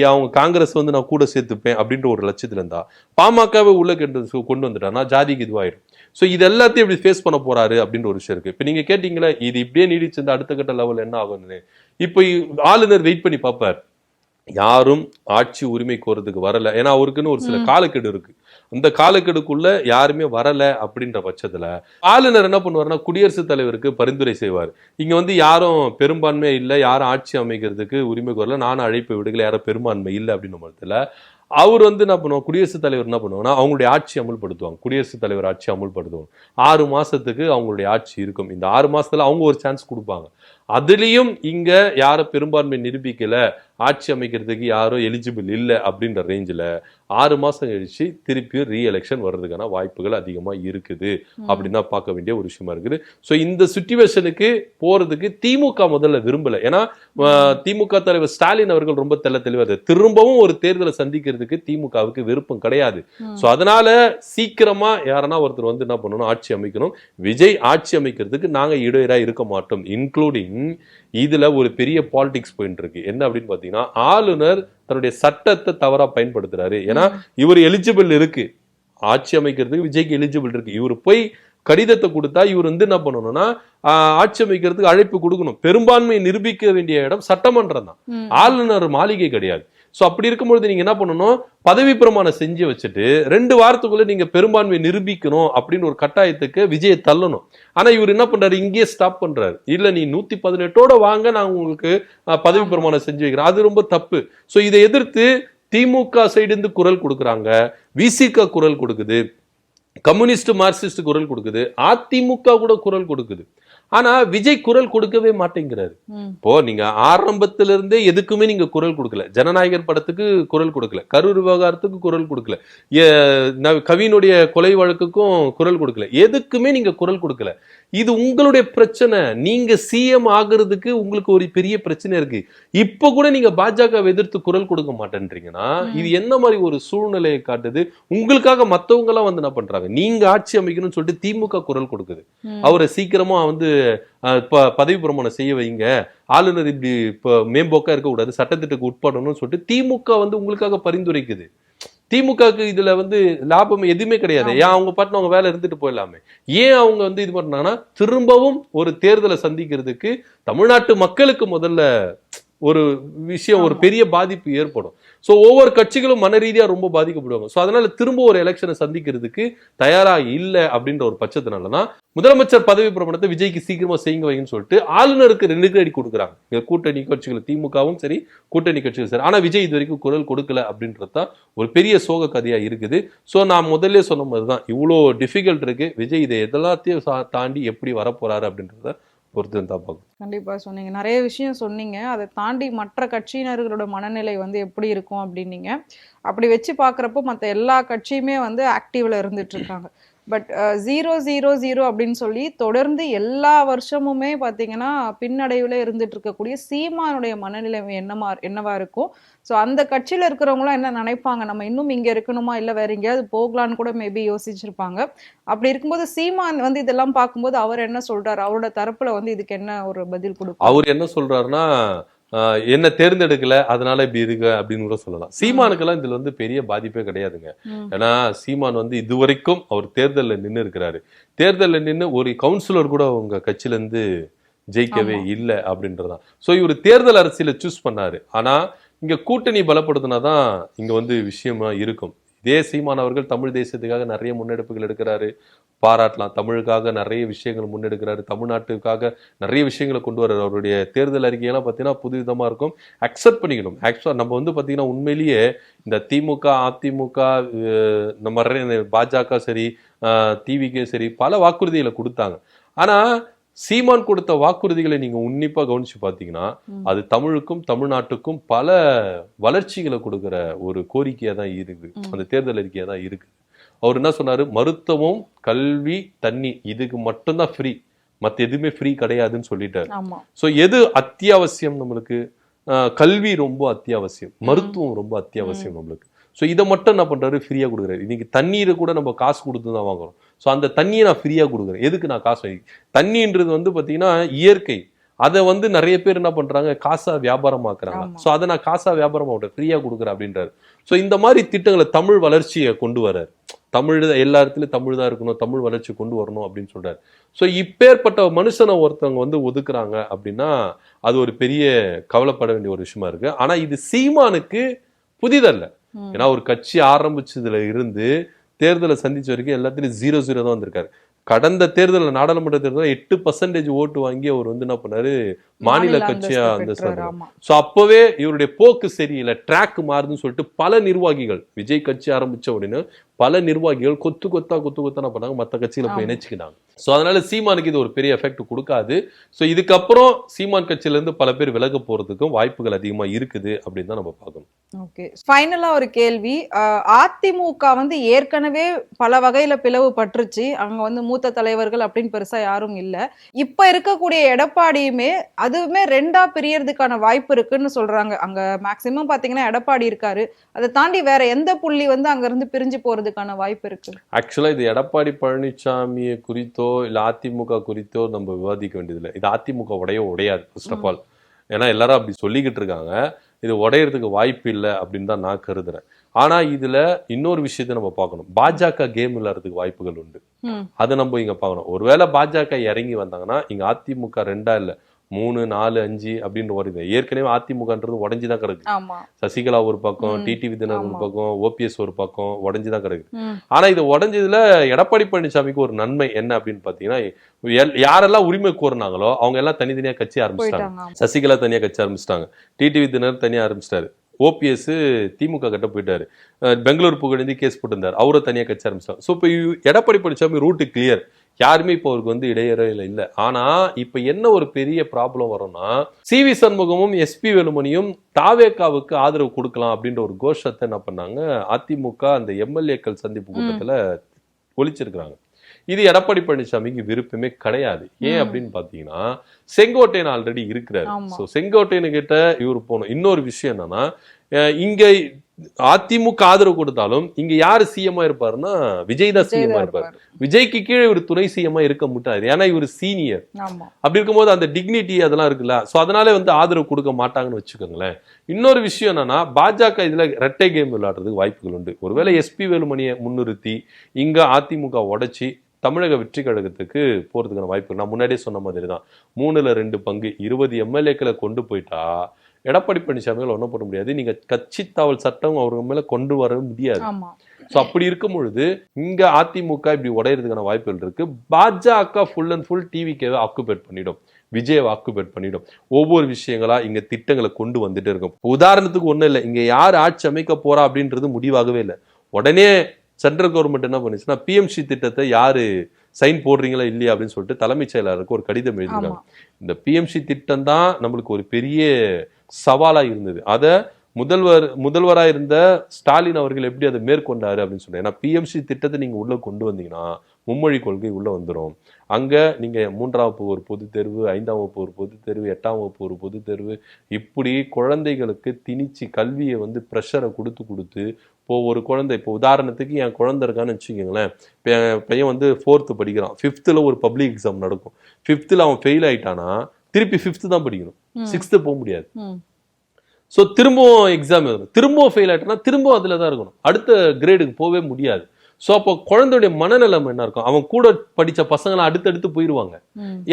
அவங்க காங்கிரஸ் வந்து நான் கூட சேர்த்துப்பேன் அப்படின்ற ஒரு லட்சத்துல இருந்தா பாமகவை உள்ள கொண்டு வந்துட்டான்னா ஜாதிக்கு இதுவாயிடும். ஸோ இது எல்லாத்தையும் எப்படி ஃபேஸ் பண்ண போறாரு அப்படின்ற ஒரு விஷயம் இருக்கு. இப்போ நீங்க கேட்டீங்களா இது இப்படியே நீடிச்சிருந்த அடுத்த கட்ட லெவல் என்ன ஆகும்னு. இப்போ ஆளுநர் வெயிட் பண்ணி பார்ப்பார், யாரும் ஆட்சி உரிமை கோரதுக்கு வரல, ஏன்னா அவருக்குன்னு ஒரு சில காலக்கெடு இருக்கு, அந்த காலக்கெடுக்குள்ள யாருமே வரல அப்படின்ற பட்சத்துல ஆளுநர் என்ன பண்ணுவாருன்னா குடியரசுத் தலைவருக்கு பரிந்துரை செய்வார். இங்க வந்து யாரும் பெரும்பான்மை இல்லை, யாரும் ஆட்சி அமைக்கிறதுக்கு உரிமை கோரல, நானும் அழைப்பு விடுக்கல, யாரும் பெரும்பான்மை இல்லை அப்படின்னு பட்சத்துல அவர் வந்து என்ன பண்ணுவோம், குடியரசுத் தலைவர் என்ன பண்ணுவாங்கன்னா அவங்களுடைய ஆட்சி அமுல்படுத்துவாங்க. குடியரசுத் தலைவர் ஆட்சி அமுல்படுத்துவாங்க. 6 மாசத்துக்கு அவங்களுடைய ஆட்சி இருக்கும். இந்த 6 மாசத்துல அவங்க ஒரு சான்ஸ் கொடுப்பாங்க. அதுலயும் இங்க யாரும் பெரும்பான்மை நிரூபிக்கல, ஆட்சி அமைக்கிறதுக்கு யாரும் எலிஜிபிள் இல்லை அப்படின்ற ரேஞ்சில் 6 மாசம் கழிச்சு திருப்பி ரீஎலெக்ஷன் வர்றதுக்கான வாய்ப்புகள் அதிகமா இருக்குது அப்படின்னு தான் பார்க்க வேண்டிய ஒரு விஷயமா இருக்குது. ஸோ இந்த சிச்சுவேஷனுக்கு போறதுக்கு திமுக முதல்ல விரும்பல. ஏன்னா திமுக தலைவர் ஸ்டாலின் அவர்கள் ரொம்ப தெளிவாக திரும்பவும் ஒரு தேர்தலை சந்திக்கிறதுக்கு திமுகவுக்கு விருப்பம் கிடையாது. ஸோ அதனால சீக்கிரமா யாரனா ஒருத்தர் வந்து என்ன பண்ணணும், ஆட்சி அமைக்கணும். விஜய் ஆட்சி அமைக்கிறதுக்கு நாங்க இடையரா இருக்க மாட்டோம். இன்க்ளூடிங் இதுல ஒரு பெரிய பாலிடிக்ஸ் போயிட்டு இருக்கு. என்ன அப்படின்னு பாத்தீங்கன்னா, ஆளுநர் தன்னுடைய சட்டத்தை தவறா பயன்படுத்துறாரு. ஏன்னா இவர் எலிஜிபிள் இருக்கு, ஆட்சி அமைக்கிறதுக்கு விஜய்க்கு எலிஜிபிள் இருக்கு. இவர் போய் கடிதத்தை கொடுத்தா இவர் வந்து என்ன பண்ணணும்னா ஆட்சி அமைக்கிறதுக்கு அழைப்பு கொடுக்கணும். பெரும்பான்மையை நிரூபிக்க வேண்டிய இடம் சட்டமன்றம் தான், ஆளுநர் மாளிகை கிடையாது. சோ அப்படி இருக்கும்பொழுது நீங்க என்ன பண்ணணும், பதவி பிரமாணம் செஞ்சு வச்சுட்டு 2 வாரத்துக்குள்ள நீங்க பெரும்பான்மையை நிரூபிக்கணும் அப்படின்னு ஒரு கட்டாயத்துக்கு விஜயை தள்ளணும். ஆனா இவர் என்ன பண்றாரு, இங்கேயே ஸ்டாப் பண்றாரு. இல்ல நீ 118ஓட வாங்க, நான் உங்களுக்கு பதவி பிரமாணம் செஞ்சு வைக்கிறேன். அது ரொம்ப தப்பு. சோ இதை எதிர்த்து திமுக சைடு இருந்து குரல் கொடுக்குறாங்க, விசிக குரல் கொடுக்குது, கம்யூனிஸ்ட் மார்க்சிஸ்ட் குரல் கொடுக்குது, அதிமுக கூட குரல் கொடுக்குது. ஆனா விஜய் குரல் கொடுக்கவே மாட்டேங்கிறாரு. இப்போ நீங்க ஆரம்பத்துல இருந்தே எதுக்குமே நீங்க குரல் கொடுக்கல. ஜனநாயகர் படத்துக்கு குரல் கொடுக்கல, கரூர் விவகாரத்துக்கு குரல் கொடுக்கல, கவினுடைய கொலை வழக்குக்கும் குரல் கொடுக்கல, எதுக்குமே நீங்க குரல் கொடுக்கல. இது உங்களுடைய பிரச்சனை. நீங்க சிஎம் ஆகுறதுக்கு உங்களுக்கு ஒரு பெரிய பிரச்சனை இருக்கு. இப்ப கூட நீங்க பாஜக எதிர்த்து குரல் கொடுக்க மாட்டேன்றீங்கன்னா இது என்ன மாதிரி ஒரு சூழ்நிலையை காட்டுது? உங்களுக்காக மத்தவங்க எல்லாம் வந்து என்ன பண்றாங்க, நீங்க ஆட்சி அமைக்கணும்னு சொல்லிட்டு திமுக குரல் கொடுக்குது, அவரை சீக்கிரமா வந்து பதவி பிரமாணம் செய்ய வைங்க, ஆளுநர் இப்படி மேம்போக்கா இருக்க கூடாது, சட்டத்திட்டத்துக்கு உட்படணும்னு சொல்லிட்டு திமுக வந்து உங்களுக்காக பரிந்துரைக்குது. திமுகக்கு இதுல வந்து லாபம் எதுவுமே கிடையாது. ஏன் அவங்க பாட்டு அவங்க வேலை இருந்துட்டு போயிடலாமே. ஏன் அவங்க வந்து இது பண்ணாங்கன்னா திரும்பவும் ஒரு தேர்தலை சந்திக்கிறதுக்கு தமிழ்நாட்டு மக்களுக்கு முதல்ல ஒரு விஷயம், ஒரு பெரிய பாதிப்பு ஏற்படும். சோ ஒவ்வொரு கட்சிகளும் மன ரீதியா ரொம்ப பாதிக்கப்படுவாங்க. சோ அதனால திரும்ப ஒரு எலெக்ஷனை சந்திக்கிறதுக்கு தயாரா இல்லை அப்படின்ற ஒரு பட்சத்தினாலதான் முதலமைச்சர் பதவி பிரமாணத்தை விஜய்க்கு சீக்கிரமா செய்யுங்க வைன்னு சொல்லிட்டு ஆளுநருக்கு 2 அடி கொடுக்குறாங்க கூட்டணி கட்சிகள், திமுகவும் சரி கூட்டணி கட்சிகள் சரி. ஆனா விஜய் இது வரைக்கும் குரல் கொடுக்கல அப்படின்றதுதான் ஒரு பெரிய சோக கதையா இருக்குது. சோ நான் முதல்ல சொன்ன மாதிரிதான் இவ்வளோ டிஃபிகல்ட் இருக்கு. விஜய் இதை எல்லாத்தையும் தாண்டி எப்படி வரப்போறாரு அப்படின்றத பொறுத்து தான் பார்க்கணும். கண்டிப்பா சொன்னீங்க, நிறைய விஷயம் சொன்னீங்க. அதை தாண்டி மற்ற கட்சியினர்களோட மனநிலை வந்து எப்படி இருக்கும் அப்படின்னீங்க. அப்படி வச்சு பார்க்குறப்போ மற்ற எல்லா கட்சியுமே வந்து ஆக்டிவ்ல இருந்துட்டு இருக்காங்க. பட் 0-0-0 அப்படின்னு சொல்லி தொடர்ந்து எல்லா வருஷமுமே பார்த்தீங்கன்னா பின்னடைவில் இருந்துட்டு இருக்கக்கூடிய சீமானுடைய மனநிலை என்னவா இருக்கும்? ஸோ அந்த கட்சியில் இருக்கிறவங்களாம் என்ன நினைப்பாங்க, நம்ம இன்னும் இங்கே இருக்கணுமா இல்லை வேற எங்கேயாவது போகலான்னு கூட மேபி யோசிச்சிருப்பாங்க. அப்படி இருக்கும்போது சீமான் வந்து இதெல்லாம் பார்க்கும்போது அவர் என்ன சொல்றாரு, அவரோட தரப்புல வந்து இதுக்கு என்ன ஒரு பதில் கொடுக்கும்? அவர் என்ன சொல்றாருன்னா, என்ன தேர்ந்தெடுக்கல அதனால இப்படி இருக்கு அப்படின்னு கூட சொல்லலாம். சீமானுக்கெல்லாம் இதுல வந்து பெரிய பாதிப்பே கிடையாதுங்க. ஏன்னா சீமான் வந்து இதுவரைக்கும் அவர் தேர்தலில் நின்று இருக்கிறாரு. தேர்தலில் நின்று ஒரு கவுன்சிலர் கூட உங்க கட்சியில இருந்து ஜெயிக்கவே இல்லை அப்படின்றதான். சோ இவர் தேர்தல் அரசியலை சூஸ் பண்ணாரு. ஆனா இங்க கூட்டணி பலப்படுத்தினாதான் இங்க வந்து விஷயமா இருக்கும். இதே சீமான் அவர்கள் தமிழ் தேசத்துக்காக நிறைய முன்னெடுப்புகள் எடுக்கிறாரு, பாராட்டலாம். தமிழுக்காக நிறைய விஷயங்கள் முன்னெடுக்கிறாரு, தமிழ்நாட்டுக்காக நிறைய விஷயங்களை கொண்டு வர்றாரு. அவருடைய தேர்தல் அறிக்கையெல்லாம் பார்த்தீங்கன்னா புதுவிதமா இருக்கும், அக்செப்ட் பண்ணிக்கணும். ஆக்சுவலா நம்ம வந்து பார்த்தீங்கன்னா உண்மையிலேயே இந்த திமுக, அதிமுக, நம்ம பாஜக சரி, டிவிகே சரி பல வாக்குறுதிகளை கொடுத்தாங்க. ஆனா சீமான் கொடுத்த வாக்குறுதிகளை நீங்க உன்னிப்பா கவனிச்சு பாத்தீங்கன்னா அது தமிழுக்கும் தமிழ்நாட்டுக்கும் பல வளர்ச்சிகளை கொடுக்கிற ஒரு கோரிக்கையா தான் இருக்கு, அந்த தேர்தல் அறிக்கையா தான் இருக்கு. அவர் என்ன சொன்னாரு, மருத்துவம், கல்வி, தண்ணி இதுக்கு மட்டும்தான் ஃப்ரீ, மத்த எதுவுமே ஃப்ரீ கிடையாதுன்னு சொல்லிட்டாரு. சோ எது அத்தியாவசியம் நம்மளுக்கு? கல்வி ரொம்ப அத்தியாவசியம், மருத்துவம் ரொம்ப அத்தியாவசியம் நம்மளுக்கு. ஸோ இதை மட்டும் என்ன பண்றாரு, ஃப்ரீயா கொடுக்குறாரு. இன்னைக்கு தண்ணீரை கூட நம்ம காசு கொடுத்து தான் வாங்குறோம். ஸோ அந்த தண்ணியை நான் ஃப்ரீயா கொடுக்குறேன். எதுக்கு நான் காசு வாங்கி? தண்ணின்றது வந்து பாத்தீங்கன்னா இயற்கை, அதை வந்து நிறைய பேர் என்ன பண்றாங்க, காசா வியாபாரமாக்குறாங்க. ஸோ அதை நான் காசா வியாபாரமா ஃப்ரீயா கொடுக்குறேன் அப்படின்றாரு. ஸோ இந்த மாதிரி திட்டங்களை தமிழ் வளர்ச்சியை கொண்டு வர்றாரு. தமிழ் எல்லா இடத்துலயும் தமிழ் தான் இருக்கணும், தமிழ் வளர்ச்சி கொண்டு வரணும் அப்படின்னு சொல்றாரு. ஸோ இப்பேற்பட்ட மனுஷனை ஒருத்தவங்க வந்து ஒதுக்குறாங்க அப்படின்னா அது ஒரு பெரிய கவலைப்பட வேண்டிய ஒரு விஷயமா இருக்கு. ஆனா இது சீமானுக்கு புதிதல்ல. ஏன்னா ஒரு கட்சி ஆரம்பிச்சதுல இருந்து தேர்தலை சந்திச்ச வரைக்கும் எல்லாத்துலயும் 0-0 தான் வந்திருக்காரு. கடந்த தேர்தலில் நாடாளுமன்ற தேர்தலில் 8% ஓட்டு வாங்கி அவர் வந்து என்ன பண்ணாரு, மாநில கட்சியா அந்தஸ்து. சோ அப்பவே இவருடைய போக்கு சரியில்லை, ட்ராக் மாறுதுன்னு சொல்லிட்டு பல நிர்வாகிகள், விஜய் கட்சி ஆரம்பிச்ச உடனே பல நிர்வாகிகள் கொத்து கொத்தா என்ன பண்ணாங்க, மற்ற கட்சியில போய் இணைச்சுக்கிட்டாங்க. சோ அதனால சீமானுக்கு இது ஒரு பெரிய எஃபெக்ட் கொடுக்காது. சோ இதுக்கப்புறம் சீமான் கட்சியில இருந்து பல பேர் விலக போறதுக்கும் வாய்ப்புகள் அதிகமா இருக்குது அப்படின்னு தான் நம்ம பார்க்கணும். ஓகே, ஃபைனலா ஒரு கேள்வி. அதிமுக வந்து ஏற்கனவே பல வகையில பிளவுபட்டுருச்சு. அங்க வந்து மூத்த தலைவர்கள் அப்படின்னு பெருசா யாரும் இல்ல. இப்ப இருக்கக்கூடிய எடப்பாடியுமே அதுவுமே ரெண்டா பிரியறதுக்கான வாய்ப்பு இருக்குன்னு சொல்றாங்க. அங்க மேக்சிமம் பாத்தீங்கன்னா எடப்பாடி இருக்காரு. அதை தாண்டி வேற எந்த புள்ளி வந்து அங்க இருந்து பிரிஞ்சு போறதுக்கான வாய்ப்பு இருக்கு? ஆக்சுவலா இது எடப்பாடி பழனிசாமியை குறித்தோ இல்ல அதிமுக குறித்தோ நம்ம விவாதிக்க வேண்டியதில்லை. இது அதிமுக உடையாது ஃபர்ஸ்ட் ஆஃப் ஆல். ஏன்னா எல்லாரும் அப்படி சொல்லிக்கிட்டு இருக்காங்க. இது உடையறதுக்கு வாய்ப்பு இல்லை அப்படின்னு தான் நான் கருதுறேன். ஆனா இதுல இன்னொரு விஷயத்தை நம்ம பார்க்கணும். பாஜக கேம் விளையாடுறதுக்கு வாய்ப்புகள் உண்டு. அதை நம்ம இங்க பார்க்கணும். ஒருவேளை பாஜக இறங்கி வந்தாங்கன்னா இங்க அதிமுக 2 இல்ல 3, 4, 5 அப்படின்னு வருது. ஏற்கனவே அதிமுகன்றது உடஞ்சுதான் கிடக்கு. சசிகலா ஒரு பக்கம், டிடிவி தினகரன் ஒரு பக்கம், ஓபிஎஸ் ஒரு பக்கம் உடஞ்சுதான் கிடக்கு. ஆனா இது உடஞ்சதுல எடப்பாடி பழனிசாமிக்கு ஒரு நன்மை என்ன அப்படின்னு பாத்தீங்கன்னா, யாரெல்லாம் உரிமை கோரினாங்களோ அவங்க எல்லாம் தனித்தனியா கட்சி ஆரம்பிச்சிட்டாங்க. சசிகலா தனியா கட்சி ஆரம்பிச்சிட்டாங்க, டிடிவி தினகரன் தனியா ஆரம்பிச்சிட்டாரு, ஓபிஎஸ் திமுக கிட்ட போயிட்டாரு, பெங்களூர் புகழ்ந்து கேஸ் போட்டிருந்தாரு, அவரை தனியா கட்சி ஆரம்பிச்சாங்க. ஸோ இப்போ எடப்பாடி பழனிசாமி ரூட்டு கிளியர், யாருமே இப்போ அவருக்கு வந்து இடையறையில இல்லை. ஆனா இப்ப என்ன ஒரு பெரிய ப்ராப்ளம் வரும்னா, சிவி சண்முகமும் எஸ்பி வேலுமணியும் தாவேகாவுக்கு ஆதரவு கொடுக்கலாம் அப்படின்ற ஒரு கோஷத்தை என்ன பண்ணாங்க, அதிமுக அந்த எம்எல்ஏக்கள் சந்திப்பு கூட்டத்துல ஒழிச்சிருக்கிறாங்க. இது எடப்பாடி பழனிசாமிக்கு விருப்பமே கிடையாது. ஏன் அப்படின்னு பாத்தீங்கன்னா, செங்கோட்டையன் ஆல்ரெடி இருக்கிறாரு. சோ செங்கோட்டையனு கிட்ட இவர் போகணும். இன்னொரு விஷயம் என்னன்னா, இங்க அதிமுக ஆதரவு கொடுத்தாலும் இங்க யாரு சிஎம்மா இருப்பாருன்னா விஜய் தான் சிஎம்மா இருப்பாரு. விஜய்க்கு கீழே இவர் துணை சிஎம்மா இருக்க மாட்டாரு. ஏன்னா இவர் சீனியர். அப்படி இருக்கும்போது அந்த டிக்னிட்டி அதெல்லாம் இருக்குல்ல. சோ அதனால வந்து ஆதரவு கொடுக்க மாட்டாங்கன்னு வச்சுக்கோங்களேன். இன்னொரு விஷயம் என்னன்னா, பாஜக இதுல ரெட்டை கேம் விளையாடுறதுக்கு வாய்ப்புகள் உண்டு. ஒருவேளை எஸ்பி வேலுமணியை முன்னிறுத்தி இங்க அதிமுக உடைச்சி தமிழக வெற்றி கழகத்துக்கு போறதுக்கான வாய்ப்பு நான் முன்னாடியே சொன்ன மாதிரி தான். 3ல் 2 பங்கு 20 எம்எல்ஏக்களை கொண்டு போயிட்டா எடப்பாடி பழனிசாமியால் ஒன்றும் பண்ண முடியாது. நீங்க கட்சி தாவல் சட்டம் அவங்க மேல கொண்டு வர முடியாது. ஸோ அப்படி இருக்கும் பொழுது இங்க அதிமுக இப்படி உடையறதுக்கான வாய்ப்புகள் இருக்கு. பாஜக ஃபுல் அண்ட் ஃபுல் டிவிக்கேவை ஆக்குபேட் பண்ணிடும், விஜயை ஆக்குபேட் பண்ணிடும். ஒவ்வொரு விஷயங்களா இங்க திட்டங்களை கொண்டு வந்துட்டே இருக்கும். உதாரணத்துக்கு ஒன்றும் இல்லை, இங்க யார் ஆட்சி அமைக்க போறா அப்படின்றது முடிவாகவே இல்லை. உடனே சென்ட்ரல் கவர்மெண்ட் என்ன பண்ணுச்சுன்னா, பிஎம்சி திட்டத்தை யாரு சைன் போடுறீங்களா இல்லையா அப்படின்னு சொல்லிட்டு தலைமைச் செயலாளருக்கு ஒரு கடிதம் எழுதினாங்க. இந்த பிஎம்சி திட்டம் தான் நம்மளுக்கு ஒரு பெரிய சவாலா இருந்தது. அதை முதல்வரா இருந்த ஸ்டாலின் அவர்கள் எப்படி அதை மேற்கொண்டாரு அப்படின்னு சொல்றேன். ஏன்னா பிஎம்சி திட்டத்தை நீங்க உள்ள கொண்டு வந்தீங்கன்னா மும்மொழி கொள்கை உள்ள வந்துடும். அங்க நீங்க 3ஆம் வகுப்பு ஒரு பொது தேர்வு, 5ஆம் வகுப்பு ஒரு பொது தேர்வு, 8ஆம் வகுப்பு ஒரு பொது தேர்வு, இப்படி குழந்தைகளுக்கு திணிச்சு கல்வியை வந்து ப்ரெஷரை கொடுத்து இப்போ ஒரு குழந்தை, இப்போ உதாரணத்துக்கு என் குழந்தை இருக்கான்னு வச்சுக்கோங்களேன். இப்போ என் பையன் வந்து 4th படிக்கிறான். 5th ஒரு பப்ளிக் எக்ஸாம் நடக்கும். 5th அவன் ஃபெயில் ஆயிட்டானா திருப்பி 5th தான் படிக்கணும், 6th போக முடியாது. ஸோ திரும்பவும் எக்ஸாம் எழுதணும். திரும்பவும் ஃபெயில் ஆயிட்டானா திரும்பவும் அதுல தான் இருக்கணும், அடுத்த கிரேடுக்கு போகவே முடியாது. ஸோ அப்போ குழந்தையுடைய மனநிலைமை என்ன இருக்கும், அவன் கூட படிச்ச பசங்களாம் அடுத்தடுத்து போயிடுவாங்க.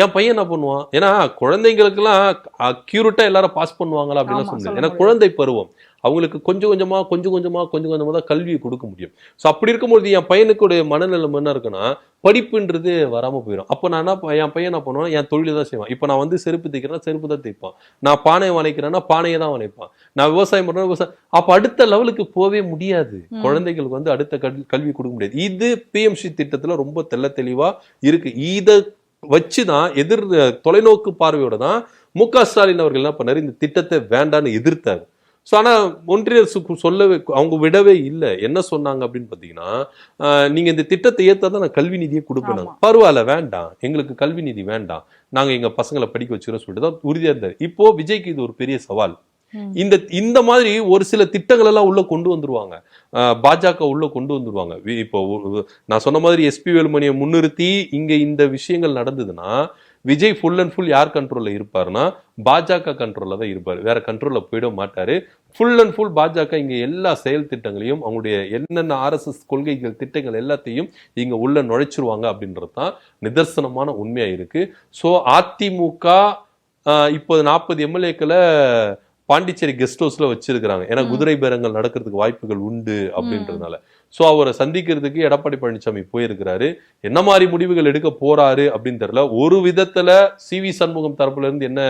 என் பையன் என்ன பண்ணுவான், ஏன்னா குழந்தைங்களுக்கெல்லாம் அக்யூரேட்டா எல்லாரும் பாஸ் பண்ணுவாங்களா அப்படின்னு சொல்ல முடியாது. ஏன்னா குழந்தை பருவம், அவங்களுக்கு கொஞ்சம் கொஞ்சமா தான் கல்வியை கொடுக்க முடியும். ஸோ அப்படி இருக்கும்போது என் பையனுக்குடைய மனநிலைமை என்ன இருக்குன்னா, படிப்புன்றது வராம போயிடும். அப்போ நான் என் பையன் என்ன பண்ணுவான், என் தொழிலை தான் செய்வான். இப்போ நான் வந்து செருப்பு தைக்கிறேன்னா செருப்பு தான் தைப்பான், நான் பானையை வளைக்கிறேன்னா பானையை தான் வளைப்பான், நான் விவசாயம் பண்றேன்னா விவசாயம். அப்போ அடுத்த லெவலுக்கு போவே முடியாது. குழந்தைகளுக்கு வந்து அடுத்த கல்வி கொடுக்க முடியாது. இது பிஎம்சி திட்டத்துல ரொம்ப தெளிவா இருக்கு. இதை வச்சுதான் தொலைநோக்கு பார்வையோட தான் மு.க. ஸ்டாலின் அவர்கள் என்ன பண்ணாரு, இந்த திட்டத்தை வேண்டான்னு எதிர்த்தாரு. ஸோ ஆனால் ஒன்றிய அரசு சொல்லவே, அவங்க விடவே இல்லை. என்ன சொன்னாங்க அப்படின்னு பார்த்தீங்கன்னா, நீங்கள் இந்த திட்டத்தை ஏற்றா தான் நான் கல்வி நிதியை கொடுப்பேன். பரவாயில்ல, வேண்டாம், எங்களுக்கு கல்வி நிதி வேண்டாம், நாங்கள் எங்கள் பசங்களை படிக்க வச்சுக்கிறோம் சொல்லிட்டு தான் உறுதியாக இருந்தார். இப்போ விஜய்க்கு இது ஒரு பெரிய சவால். இந்த மாதிரி ஒரு சில திட்டங்கள் எல்லாம் உள்ள கொண்டு வந்துருவாங்க, பாஜக உள்ள கொண்டு வந்துருவாங்க. இப்போ நான் சொன்ன மாதிரி எஸ்பி வேலுமணியை முன்னிறுத்தி இங்க இந்த விஷயங்கள் நடந்ததுன்னா விஜய் ஃபுல் அண்ட் ஃபுல் யார் கண்ட்ரோல்ல இருப்பாருன்னா பாஜக கண்ட்ரோல்ல தான் இருப்பாரு, வேற கண்ட்ரோல்ல போயிட மாட்டாரு. ஃபுல் அண்ட் ஃபுல் பாஜக இங்க எல்லா செயல் திட்டங்களையும் அவங்களுடைய என்னென்ன RSS கொள்கைகள் திட்டங்கள் எல்லாத்தையும் இங்க உள்ள நுழைச்சிருவாங்க அப்படின்றது தான் நிதர்சனமான உண்மையா இருக்கு. ஸோ அதிமுக இப்போ 40 MLAக்களை பாண்டிச்சேரி கெஸ்ட் ஹவுஸ்ல வச்சிருக்கிறாங்க. ஏன்னா குதிரை பேரங்கள் நடக்கிறதுக்கு வாய்ப்புகள் உண்டு அப்படின்றதுனால. சோ அவரை சந்திக்கிறதுக்கு எடப்பாடி பழனிசாமி போயிருக்கிறாரு. என்ன மாதிரி முடிவுகள் எடுக்க போறாரு அப்படின்னு தெரியல. ஒரு விதத்துல CV சண்முகம் தரப்புல இருந்து என்ன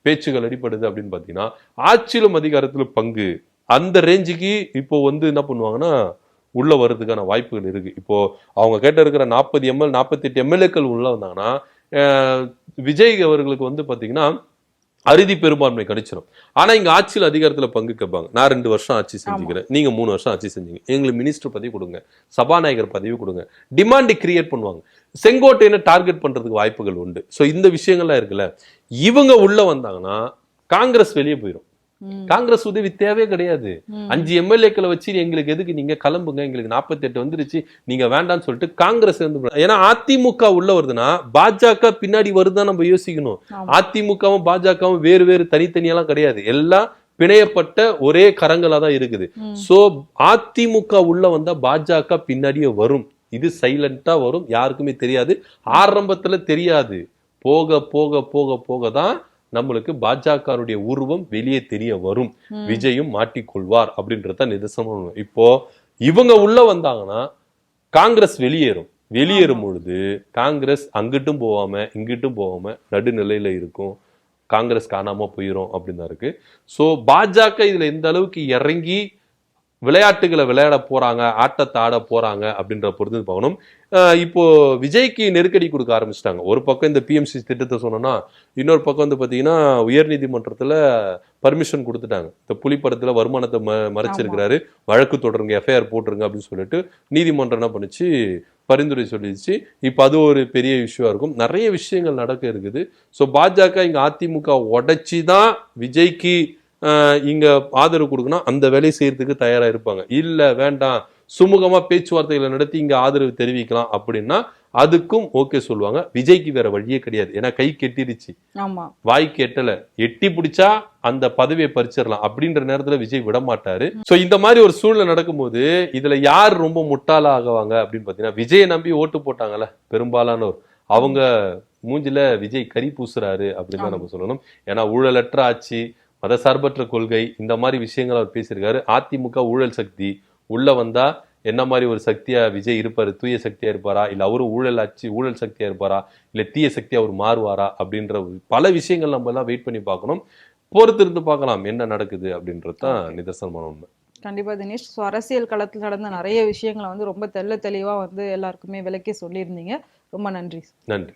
பேச்சுகள் அடிப்படுது அப்படின்னு பாத்தீங்கன்னா, ஆட்சியிலும் அதிகாரத்திலும் பங்கு அந்த ரேஞ்சுக்கு இப்போ என்ன பண்ணுவாங்கன்னா உள்ள வர்றதுக்கான வாய்ப்புகள் இருக்கு. இப்போ அவங்க கேட்ட இருக்கிற 40 ML 48 MLAக்கள் உள்ள வந்தாங்கன்னா விஜய் அவர்களுக்கு பாத்தீங்கன்னா அறுதி பெரும்பான்மை கிடைச்சிடும். ஆனா இங்க ஆட்சியில் அதிகாரத்துல பங்கு கேட்பாங்க. நான் 2 வருஷம் ஆட்சி செஞ்சுக்கிறேன், நீங்க 3 வருஷம் ஆட்சி செஞ்சீங்க, எங்களுக்கு மினிஸ்டர் பதவி கொடுங்க, சபாநாயகர் பதவி கொடுங்க, டிமாண்ட் கிரியேட் பண்ணுவாங்க. செங்கோட்டையை டார்கெட் பண்றதுக்கு வாய்ப்புகள் உண்டு. சோ இந்த விஷயங்கள்லாம் இருக்குல்ல, இவங்க உள்ள வந்தாங்கன்னா காங்கிரஸ் வெளியே போயிடும். காங்கிரஸ் உதவி தேவையே கிடையாது. 5 MLAக்களை வச்சு எங்களுக்கு எதுக்கு, நீங்க கிளம்புங்க, எங்களுக்கு 48 வந்துருச்சு, நீங்க வேண்டாம்னு சொல்லிட்டு காங்கிரஸ் ஏன்னா அதிமுக உள்ள வருதுன்னா பாஜக பின்னாடி வருதுதான் நம்ம யோசிக்கணும். அதிமுகவும் பாஜகவும் வேறு வேறு தனித்தனியெல்லாம் கிடையாது, எல்லாம் பிணையப்பட்ட ஒரே கரங்களா தான் இருக்குது. சோ அதிமுக உள்ள வந்தா பாஜக பின்னாடியே வரும். இது சைலண்டா வரும், யாருக்குமே தெரியாது, ஆரம்பத்துல தெரியாது. போக போக போக போக தான் நம்மளுக்கு பாஜகவுடைய உருவம் வெளியே தெரிய வரும். விஜயும் மாட்டிக்கொள்வார் அப்படின்றத நிதர்சனம். இப்போ இவங்க உள்ள வந்தாங்கன்னா காங்கிரஸ் வெளியேறும் பொழுது காங்கிரஸ் அங்கிட்டும் போகாம இங்கிட்டும் போகாம நடுநிலையில இருக்கும். காங்கிரஸ் காணாம போயிரும் அப்படின்னு தான் இருக்கு. சோ பாஜக இதுல எந்த அளவுக்கு இறங்கி விளையாட்டுகளை விளையாட போறாங்க, ஆட்டத்தை ஆட போறாங்க அப்படின்ற பொறுத்து பார்க்கணும். இப்போ விஜய்க்கு நெருக்கடி கொடுக்க ஆரம்பிச்சிட்டாங்க. ஒரு பக்கம் இந்த PMC திட்டத்தை சொன்னோம்னா, இன்னொரு பக்கம் பாத்தீங்கன்னா உயர்நீதிமன்றத்துல பர்மிஷன் கொடுத்துட்டாங்க. இந்த புலி படத்துல வருமானத்தை மறைச்சிருக்கிறாரு, வழக்கு தொடருங்க, FIR போட்டுருங்க அப்படின்னு சொல்லிட்டு நீதிமன்றம் என்ன பண்ணுச்சு, பரிந்துரை சொல்லிடுச்சு. இப்ப அது ஒரு பெரிய இஷ்யூவா இருக்கும். நிறைய விஷயங்கள் நடக்க இருக்குது. ஸோ பாஜக இங்க அதிமுக உடைச்சிதான் விஜய்க்கு இங்க ஆதரவு கொடுக்கணும், அந்த வேலையை செய்யறதுக்கு தயாரா இருப்பாங்க. இல்ல வேண்டாம், சுமூகமா பேச்சுவார்த்தைகளை நடத்தி இங்க ஆதரவு தெரிவிக்கலாம் அப்படின்னா அதுக்கும் ஓகே சொல்லுவாங்க. விஜய்க்கு வேற வழியே கிடையாது. ஏன்னா கை கெட்டிருச்சு, வாய் கெட்டல, எட்டி பிடிச்சா அந்த பதவியை பறிச்சிடலாம் அப்படின்ற நேரத்துல விஜய் விட மாட்டாரு. சோ இந்த மாதிரி ஒரு சூழ்நிலை நடக்கும்போது இதுல யார் ரொம்ப முட்டாளா ஆகுவாங்க அப்படின்னு பாத்தீங்கன்னா, விஜயை நம்பி ஓட்டு போட்டாங்கல்ல பெரும்பாலானோர், அவங்க மூஞ்சில விஜய் கறி பூசுறாரு அப்படின்னு தான் நம்ம சொல்லணும். ஏன்னா ஊழலற்ற ஆட்சி, மதசார்பற்ற கொள்கை, இந்த மாதிரி விஷயங்கள் அவர் பேசியிருக்காரு. அதிமுக ஊழல் சக்தி, உள்ள வந்தா என்ன மாதிரி ஒரு சக்தியா விஜய் இருப்பாரு, தூய சக்தியா இருப்பாரா, இல்ல அவரும் ஊழல் சக்தியா இருப்பாரா, இல்ல தீய சக்தியா அவர் மாறுவாரா அப்படின்ற பல விஷயங்கள் நம்ம எல்லாம் வெயிட் பண்ணி பார்க்கணும். பொறுத்து இருந்து பார்க்கலாம் என்ன நடக்குது அப்படின்றது தான் நிதர்சனமான உண்மை. கண்டிப்பா தினேஷ், அரசியல் களத்தில் நடந்த நிறைய விஷயங்களை ரொம்ப தெளிவா எல்லாருக்குமே விளக்கி சொல்லியிருந்தீங்க. ரொம்ப நன்றி. நன்றி.